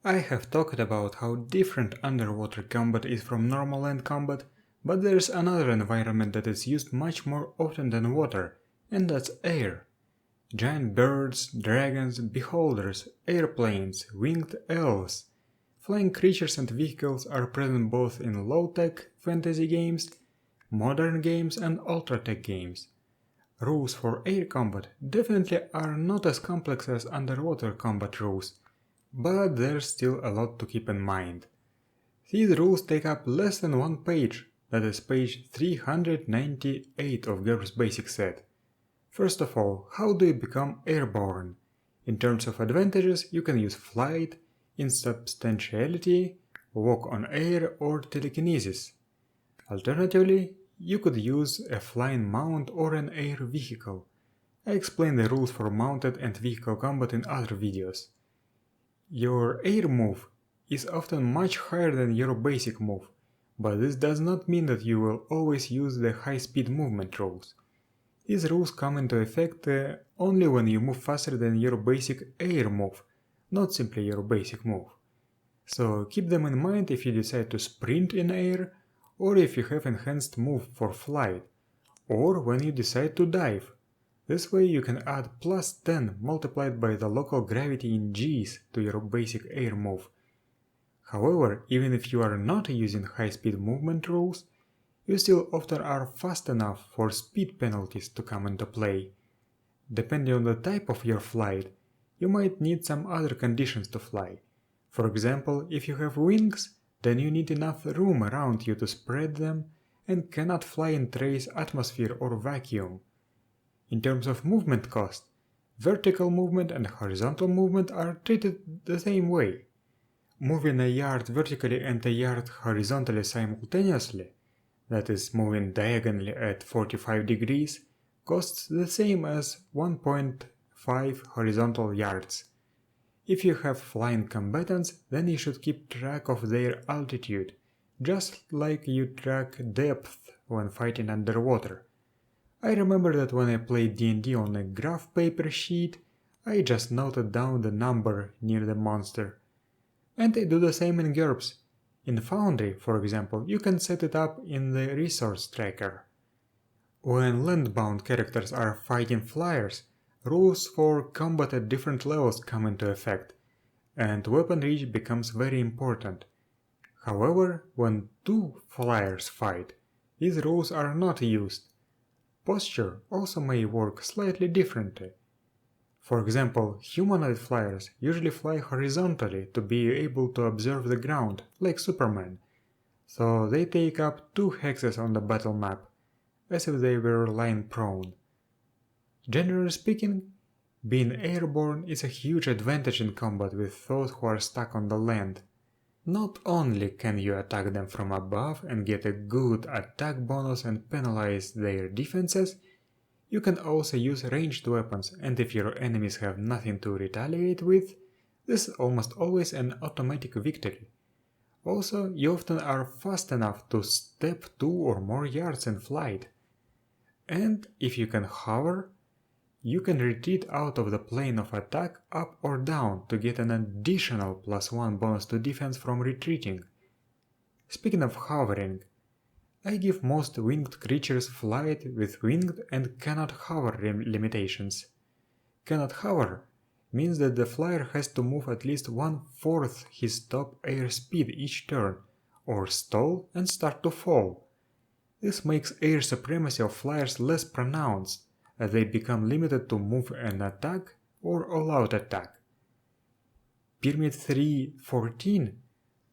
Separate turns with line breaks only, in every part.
I have talked about how different underwater combat is from normal land combat, but there's another environment that is used much more often than water, and that's air. Giant birds, dragons, beholders, airplanes, winged elves. Flying creatures and vehicles are present both in low-tech fantasy games, modern games and ultra-tech games. Rules for air combat definitely are not as complex as underwater combat rules, but there's still a lot to keep in mind. These rules take up less than one page, that is page 398 of GURPS basic set. First of all, how do you become airborne? In terms of advantages, you can use flight, insubstantiality, walk on air or telekinesis. Alternatively, you could use a flying mount or an air vehicle. I explained the rules for mounted and vehicle combat in other videos. Your air move is often much higher than your basic move, but this does not mean that you will always use the high-speed movement rules. These rules come into effect only when you move faster than your basic air move, not simply your basic move. So keep them in mind if you decide to sprint in air, or if you have enhanced move for flight, or when you decide to dive. This way you can add plus 10 multiplied by the local gravity in G's to your basic air move. However, even if you are not using high-speed movement rules, you still often are fast enough for speed penalties to come into play. Depending on the type of your flight, you might need some other conditions to fly. For example, if you have wings, then you need enough room around you to spread them and cannot fly in trace atmosphere or vacuum. In terms of movement cost, vertical movement and horizontal movement are treated the same way. Moving a yard vertically and a yard horizontally simultaneously, that is moving diagonally at 45 degrees, costs the same as 1.5 horizontal yards. If you have flying combatants, then you should keep track of their altitude, just like you track depth when fighting underwater. I remember that when I played D&D on a graph paper sheet, I just noted down the number near the monster. And I do the same in GURPS. In Foundry, for example, you can set it up in the resource tracker. When landbound characters are fighting flyers, rules for combat at different levels come into effect, and weapon reach becomes very important. However, when two flyers fight, these rules are not used. Posture also may work slightly differently. For example, humanoid flyers usually fly horizontally to be able to observe the ground, like Superman, so they take up 2 hexes on the battle map, as if they were lying prone. Generally speaking, being airborne is a huge advantage in combat with those who are stuck on the land. Not only can you attack them from above and get a good attack bonus and penalize their defenses, you can also use ranged weapons, and if your enemies have nothing to retaliate with, this is almost always an automatic victory. Also, you often are fast enough to step 2 or more yards in flight. And if you can hover, you can retreat out of the plane of attack up or down to get an additional +1 bonus to defense from retreating. Speaking of hovering, I give most winged creatures flight with winged and cannot hover limitations. Cannot hover means that the flyer has to move at least 1/4 his top air speed each turn, or stall and start to fall. This makes air supremacy of flyers less pronounced, as they become limited to move and attack or all-out attack. Pyramid 3.14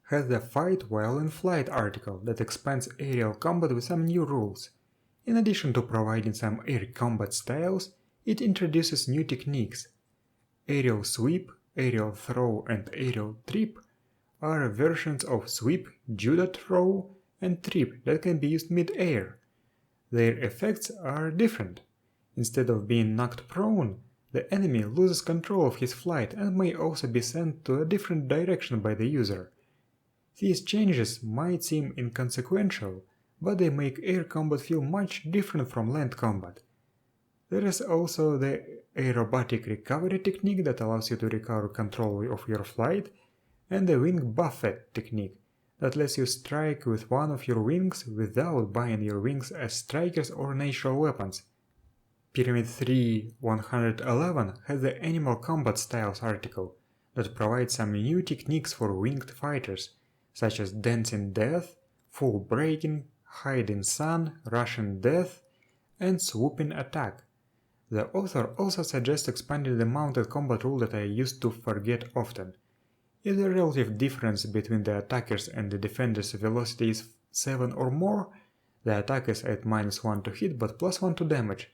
has the Fight While in Flight article that expands aerial combat with some new rules. In addition to providing some air combat styles, it introduces new techniques. Aerial Sweep, Aerial Throw and Aerial Trip are versions of Sweep, Judo Throw and Trip that can be used mid-air. Their effects are different. Instead of being knocked prone, the enemy loses control of his flight and may also be sent to a different direction by the user. These changes might seem inconsequential, but they make air combat feel much different from land combat. There is also the aerobatic recovery technique that allows you to recover control of your flight, and the wing buffet technique that lets you strike with one of your wings without buying your wings as strikers or natural weapons. Pyramid 3-111 has the Animal Combat Styles article that provides some new techniques for winged fighters, such as Dancing Death, Full Breaking, Hiding Sun, Rushing Death, and Swooping Attack. The author also suggests expanding the mounted combat rule that I used to forget often. If the relative difference between the attackers and the defenders' velocity is 7 or more, the attack is at -1 to hit but +1 to damage.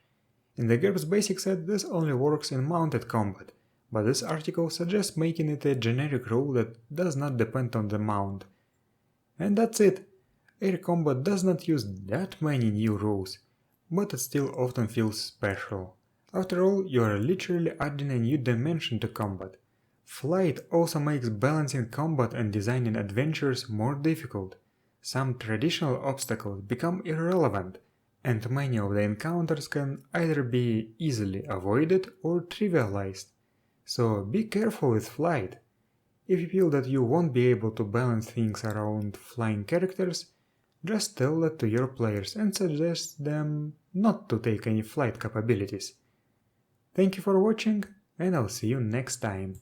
In the GURPS basic set this only works in mounted combat, but this article suggests making it a generic rule that does not depend on the mount. And that's it! Air combat does not use that many new rules, but it still often feels special. After all, you are literally adding a new dimension to combat. Flight also makes balancing combat and designing adventures more difficult. Some traditional obstacles become irrelevant, and many of the encounters can either be easily avoided or trivialized. So be careful with flight. If you feel that you won't be able to balance things around flying characters, just tell that to your players and suggest them not to take any flight capabilities. Thank you for watching, and I'll see you next time.